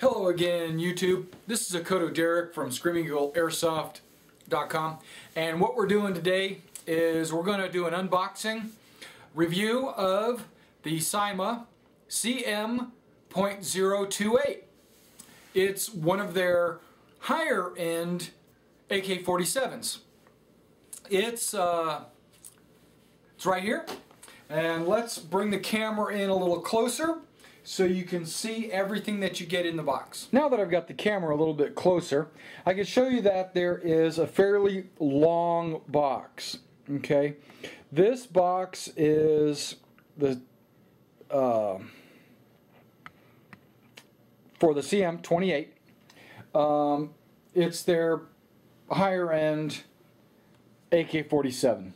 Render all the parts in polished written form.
Hello again, YouTube. This is Akoto Derek from Airsoft.com, and what we're doing today is we're going to do an unboxing review of the CYMA CM.028. It's one of their higher end AK47s. It's right here, and let's bring the camera in a little closer so you can see everything that you get in the box. Now that I've got the camera a little bit closer, I can show you that there is a fairly long box. Okay, this box is the for the CM.28. It's their higher end AK47.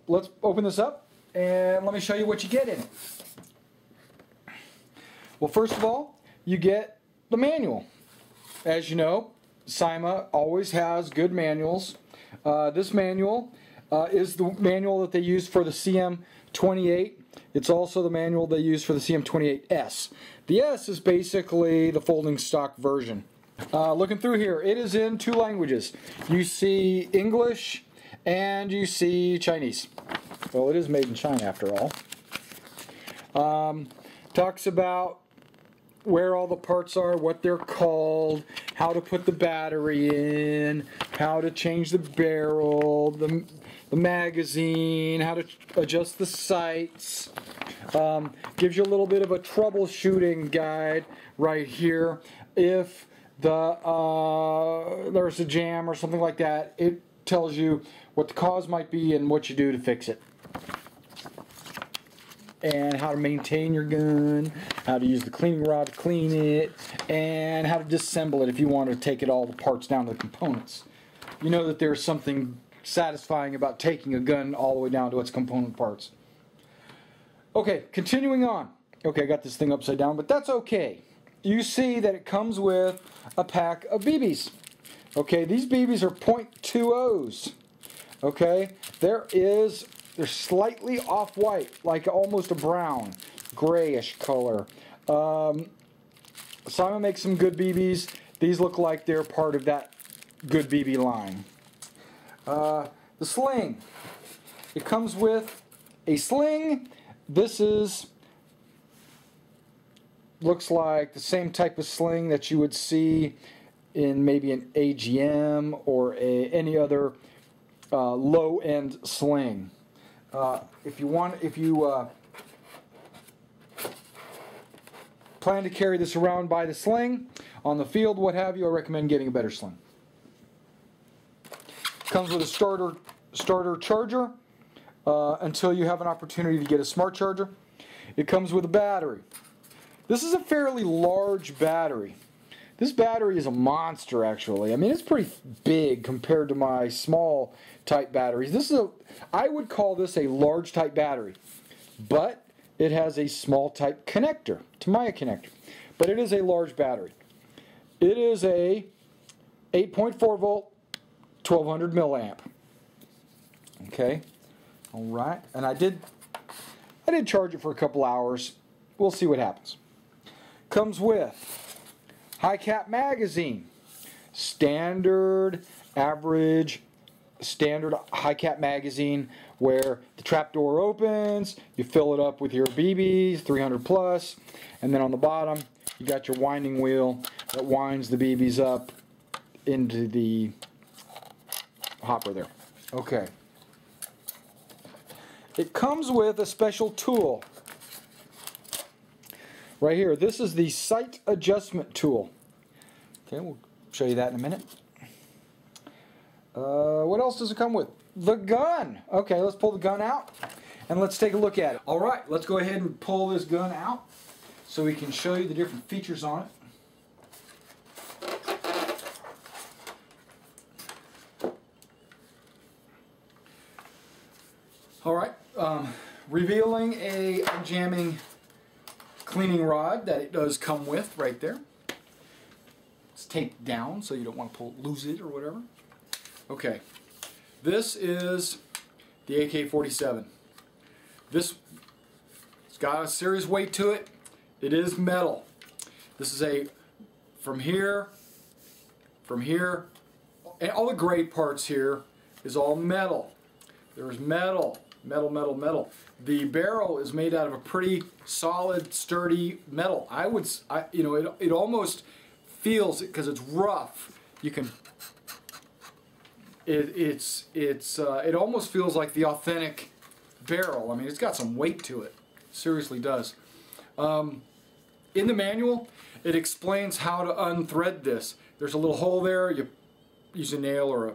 Let's open this up and let me show you what you get in it. Well, first of all, you get the manual. As you know, CYMA always has good manuals. This manual is the manual that they use for the CM.28. It's also the manual they use for the CM.28S. The S is basically the folding stock version. Looking through here, it is in two languages. You see English and you see Chinese. Well, it is made in China after all. Talks about where all the parts are, what they're called, how to put the battery in, how to change the barrel, the magazine, how to adjust the sights. Gives you a little bit of a troubleshooting guide right here. If there's a jam or something like that, it tells you what the cause might be and what you do to fix it. And how to maintain your gun, how to use the cleaning rod to clean it, and how to disassemble it if you want to take it all the parts down to the components. You know that there's something satisfying about taking a gun all the way down to its component parts. Okay, continuing on. Okay, I got this thing upside down, but that's okay. You see that it comes with a pack of BBs. Okay, these BBs are .20s. Okay, they're slightly off-white, like almost a brown, grayish color. CYMA makes some good BBs. These look like they're part of that good BB line. The sling. It comes with a sling. This looks like the same type of sling that you would see in maybe an AGM or any other low-end sling. If you plan to carry this around by the sling on the field, what have you, I recommend getting a better sling. Comes with a starter charger until you have an opportunity to get a smart charger. It comes with a battery. This is a fairly large battery. This battery is a monster, actually. I mean, it's pretty big compared to my small type batteries. I would call this a large type battery, but it has a small type connector, CYMA connector. But it is a large battery. It is a 8.4 volt, 1200 milliamp. Okay, all right. And I did charge it for a couple hours. We'll see what happens. Comes with high cap magazine, standard high cap magazine where the trap door opens, you fill it up with your BBs, 300 plus, and then on the bottom you got your winding wheel that winds the BBs up into the hopper there. Okay. It comes with a special tool. Right here, this is the sight adjustment tool. Okay, we'll show you that in a minute. What else does it come with? The gun. Okay, let's pull the gun out and let's take a look at it. All right, let's go ahead and pull this gun out so we can show you the different features on it. All right, revealing a unjamming cleaning rod that it does come with right there. It's taped down so you don't want to lose it or whatever. Okay, this is the AK47. It's got a serious weight to it. It is metal. This is a from here, and all the gray parts here is all metal. There's metal. The barrel is made out of a pretty solid, sturdy metal. You know, it almost feels, because it's rough. You can. It almost feels like the authentic barrel. I mean, it's got some weight to it. Seriously does. In the manual, it explains how to unthread this. There's a little hole there. You use a nail or a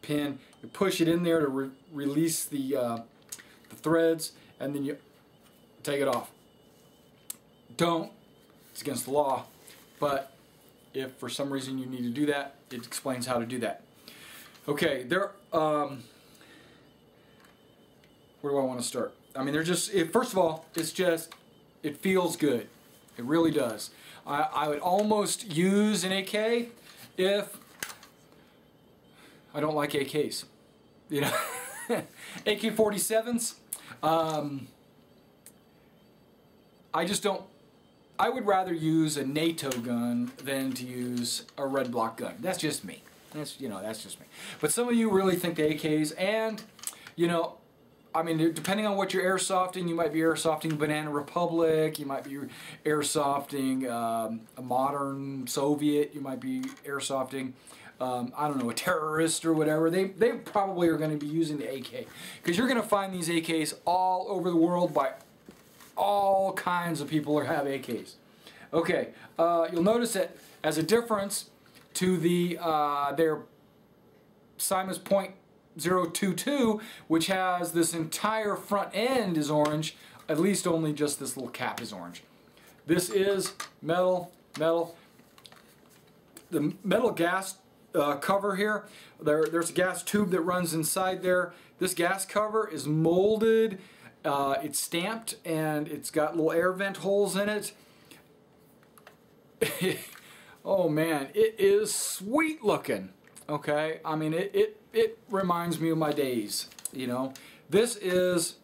pin. You push it in there to release the threads, and then you take it off. Don't. It's against the law. But if for some reason you need to do that, it explains how to do that. Okay, where do I want to start? I mean, first of all, it feels good. It really does. I would almost use an AK if I don't like AKs. You know, AK47s. I just don't. I would rather use a NATO gun than to use a red block gun. That's just me. That's just me. But some of you really think the AKs, and you know, I mean, depending on what you're airsofting, you might be airsofting Banana Republic, you might be airsofting a modern Soviet, you might be airsofting, I don't know, a terrorist or whatever. They probably are going to be using the AK, because you're going to find these AKs all over the world by all kinds of people who have AKs. Okay, you'll notice that as a difference to their CYMA's .028, which has this entire front end is orange, at least only just this little cap is orange. This is metal. The metal gas cover here, there's a gas tube that runs inside there. This gas cover is molded, it's stamped, and it's got little air vent holes in it. Oh man, it is sweet looking. Okay, I mean it reminds me of my days. You know, this is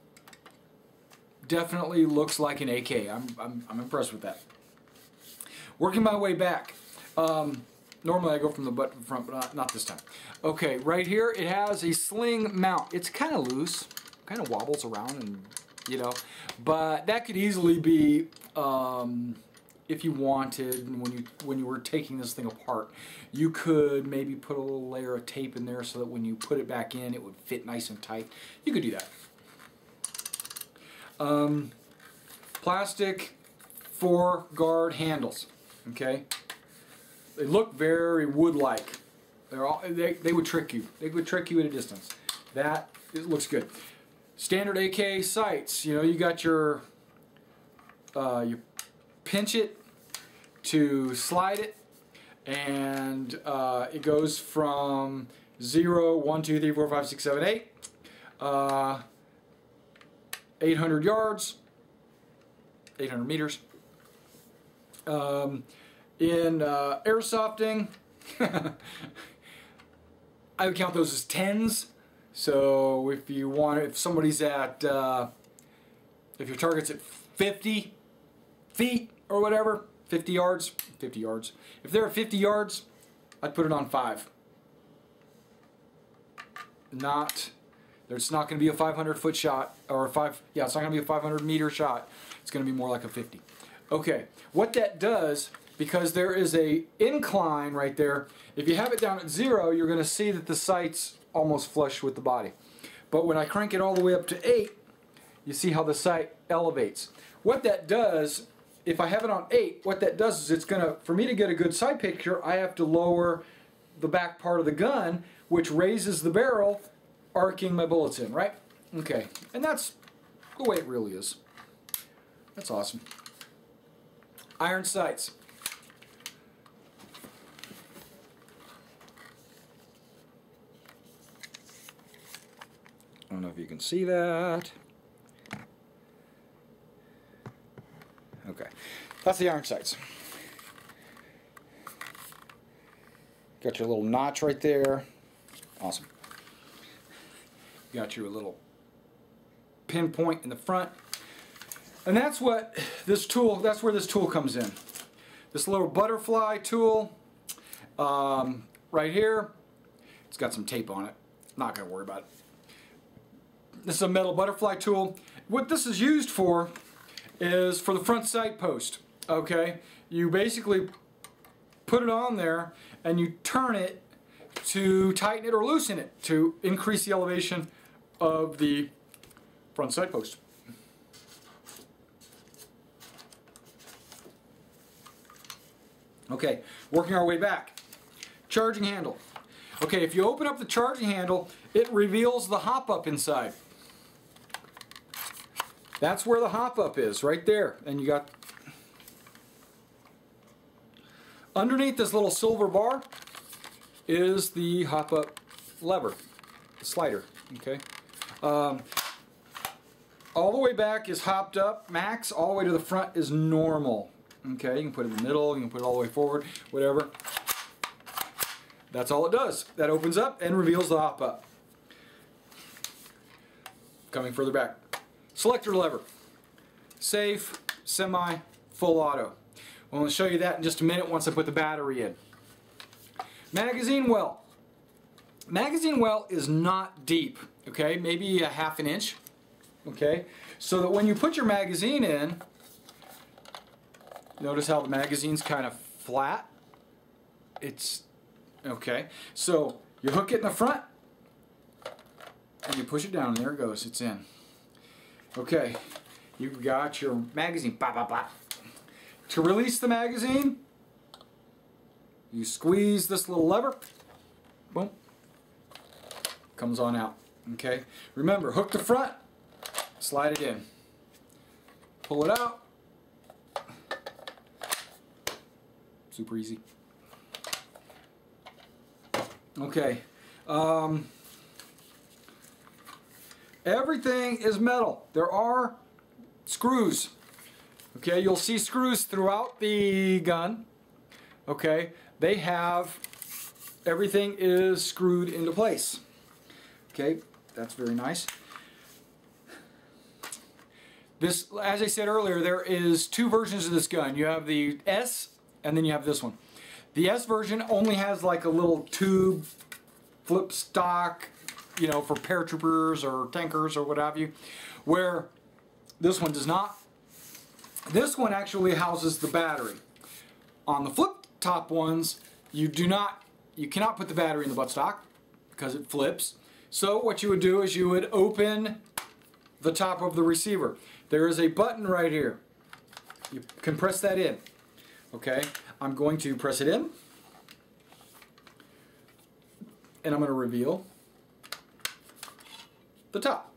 definitely looks like an AK. I'm impressed with that. Working my way back. Normally I go from the butt to the front, but not this time. Okay, right here it has a sling mount. It's kind of loose, kind of wobbles around, and you know, but that could easily be. If you wanted, when you were taking this thing apart, you could maybe put a little layer of tape in there so that when you put it back in, it would fit nice and tight. You could do that. Plastic 4-guard handles. Okay, they look very wood-like. They would trick you. They would trick you at a distance. It looks good. Standard AK sights. You know, you got your you pinch it to slide it, and it goes from 0, 1, 2, 3, 4, 5, 6, 7, 8, 800 yards, 800 meters. In airsofting, I would count those as 10s. So if somebody's at, if your target's at 50 feet or whatever, 50 yards. If they're at 50 yards, I'd put it on 5. It's not going to be a 500-foot shot, or it's not going to be a 500-meter shot. It's going to be more like a 50. Okay, what that does, because there is a incline right there, if you have it down at 0, you're going to see that the sight's almost flush with the body. But when I crank it all the way up to 8, you see how the sight elevates. What that does, if I have it on 8, what that does is it's going to, for me to get a good sight picture, I have to lower the back part of the gun, which raises the barrel, arcing my bullets in, right? Okay, and that's the way it really is. That's awesome. Iron sights. I don't know if you can see that. Okay, that's the iron sights. Got your little notch right there. Awesome. Got your little pinpoint in the front. And that's what this tool, that's where this tool comes in. this little butterfly tool right here. It's got some tape on it. Not going to worry about it. This is a metal butterfly tool. What this is used for is for the front sight post. Okay, you basically put it on there and you turn it to tighten it or loosen it to increase the elevation of the front sight post. Okay, working our way back. Charging handle. Okay, if you open up the charging handle, it reveals the hop-up inside. That's where the hop-up is, right there. And you got underneath this little silver bar is the hop-up lever, the slider. Okay, all the way back is hopped up max. All the way to the front is normal. Okay, you can put it in the middle, you can put it all the way forward, whatever. That's all it does. That opens up and reveals the hop-up. Coming further back. Selector lever. Safe, semi, full auto. I'm going to show you that in just a minute once I put the battery in. Magazine well. Magazine well is not deep, okay? Maybe a ½ an inch, okay? So that when you put your magazine in, notice how the magazine's kind of flat. It's, okay. So you hook it in the front, and you push it down, and there it goes, it's in. Okay, you've got your magazine, blah, blah, blah. To release the magazine, you squeeze this little lever, boom, comes on out, okay? Remember, hook the front, slide it in, pull it out, super easy. Okay, everything is metal. There are screws. Okay, you'll see screws throughout the gun. Okay, they have, everything is screwed into place. Okay, that's very nice. This, as I said earlier, there is two versions of this gun. You have the S, and then you have this one. The S version only has like a little tube, flip stock, you know, for paratroopers or tankers or what have you, where this one does not. This one actually houses the battery. On the flip top ones, you cannot put the battery in the buttstock because it flips. So what you would do is you would open the top of the receiver. There is a button right here. You can press that in. Okay, I'm going to press it in, and I'm going to reveal the top.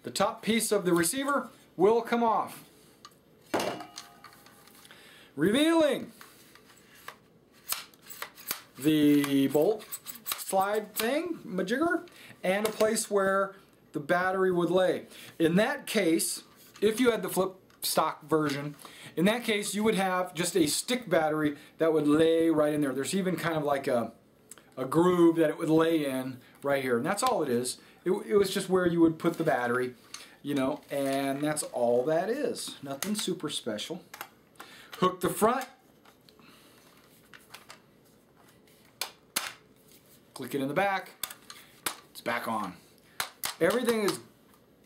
The top piece of the receiver will come off. Revealing the bolt slide thing, majigger, and a place where the battery would lay. In that case, if you had the flip stock version, in that case you would have just a stick battery that would lay right in there. There's even kind of like a groove that it would lay in right here, and that's all it is. It was just where you would put the battery, you know, and that's all that is. Nothing super special. Hook the front, click it in the back, it's back on. Everything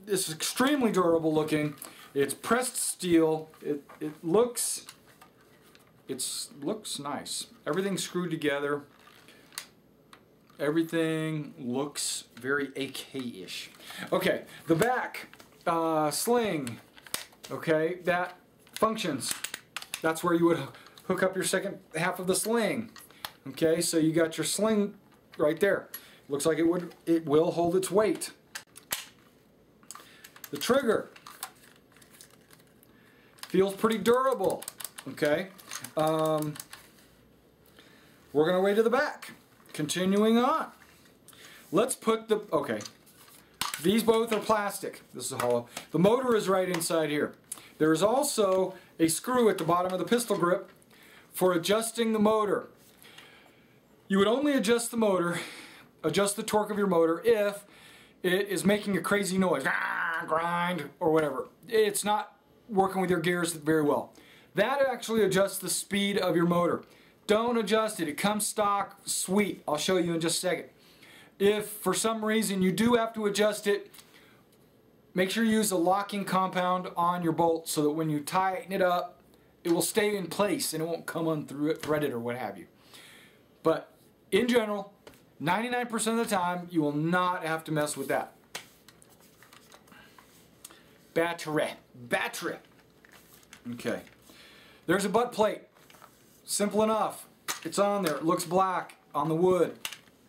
is extremely durable looking. It's pressed steel. It looks nice. Everything's screwed together. Everything looks very AK-ish. Okay, the back sling. Okay, that functions. That's where you would hook up your second half of the sling. Okay, so you got your sling right there. Looks like it will hold its weight. The trigger feels pretty durable. Okay, we're gonna way to the back. Continuing on, let's put the, okay, these both are plastic. This is hollow. The motor is right inside here. There is also a screw at the bottom of the pistol grip for adjusting the motor. You would only adjust the motor, adjust the torque of your motor if it is making a crazy noise, grind or whatever. It's not working with your gears very well. That actually adjusts the speed of your motor. Don't adjust it. It comes stock, sweet. I'll show you in just a second. If for some reason you do have to adjust it, make sure you use a locking compound on your bolt so that when you tighten it up, it will stay in place and it won't come unthreaded or what have you. But in general, 99% of the time, you will not have to mess with that. Battery. Okay. There's a butt plate. Simple enough. It's on there. It looks black on the wood,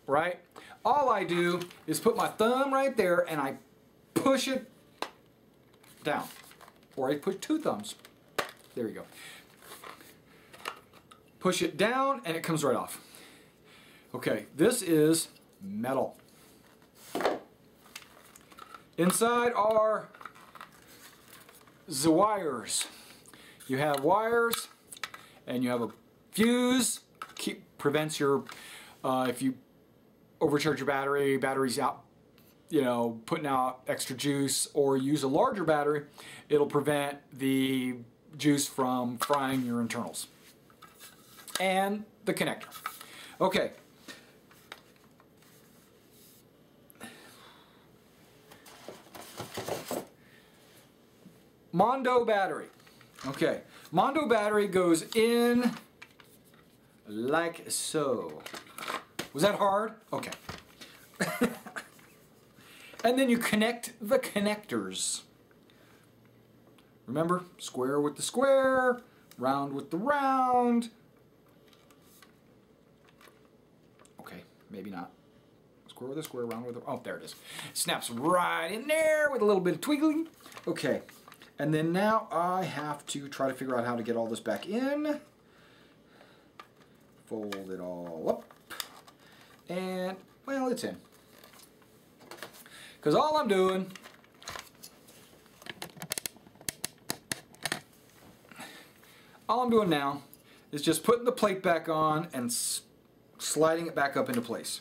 right? All I do is put my thumb right there and I push it down. Or I put two thumbs. There you go. Push it down and it comes right off. Okay, this is metal. Inside are the wires. You have wires and you have a fuse. Prevents your, if you overcharge your battery's out, you know, putting out extra juice, or use a larger battery, it'll prevent the juice from frying your internals. And the connector. Okay. Mondo battery. Okay. Mondo battery goes in like so. Was that hard? Okay. And then you connect the connectors. Remember, square with the square, round with the round. Okay, maybe not. Square with a square, round with a... Oh, there it is. Snaps right in there with a little bit of twiggling. Okay, and then now I have to try to figure out how to get all this back in. Fold it all up. And, well, it's in. Because all I'm doing now is just putting the plate back on and sliding it back up into place.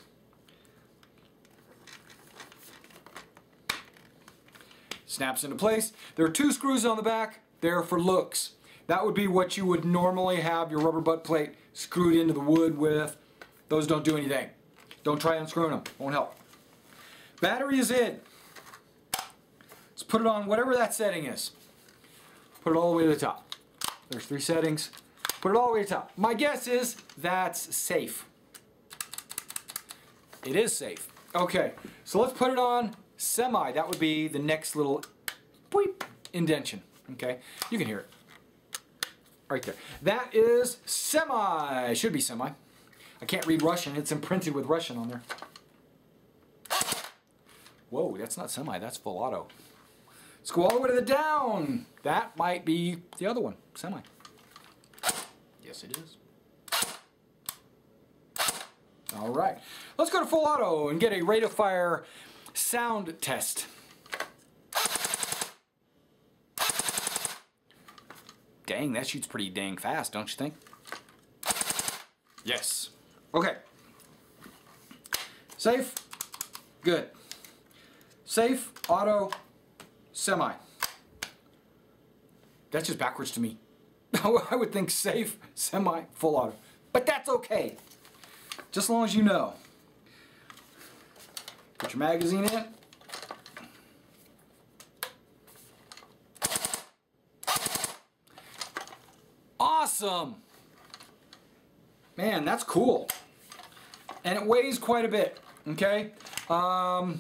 Snaps into place. There are two screws on the back. They're for looks. That would be what you would normally have your rubber butt plate screwed into the wood with. Those don't do anything. Don't try unscrewing them. Won't help. Battery is in. Let's put it on whatever that setting is. Put it all the way to the top. There's 3 settings. Put it all the way to the top. My guess is that's safe. It is safe. Okay, so let's put it on semi. That would be the next little boop indentation. Okay, you can hear it. Right there. That is semi. It should be semi. I can't read Russian. It's imprinted with Russian on there. Whoa, that's not semi. That's full auto. Let's go all the way to the down. That might be the other one. Semi. Yes, it is. All right. Let's go to full auto and get a rate of fire sound test. Dang, that shoots pretty dang fast, don't you think? Yes. Okay. Safe. Good. Safe, auto, semi. That's just backwards to me. I would think safe, semi, full auto. But that's okay. Just as long as you know. Put your magazine in. Awesome! Man, that's cool. And it weighs quite a bit, okay? I'll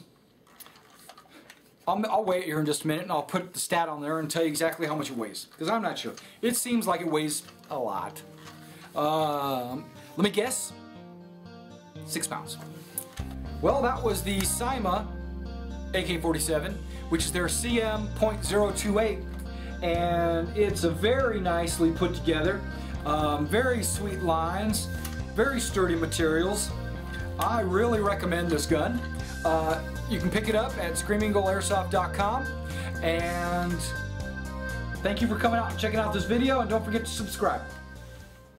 weigh it here in just a minute and I'll put the stat on there and tell you exactly how much it weighs, because I'm not sure. It seems like it weighs a lot. Let me guess. 6 pounds. Well, that was the CYMA AK47, which is their CM.028, and it's a very nicely put together, very sweet lines, very sturdy materials. I really recommend this gun. You can pick it up at screamingeagleairsoft.com, and thank you for coming out and checking out this video, and don't forget to subscribe.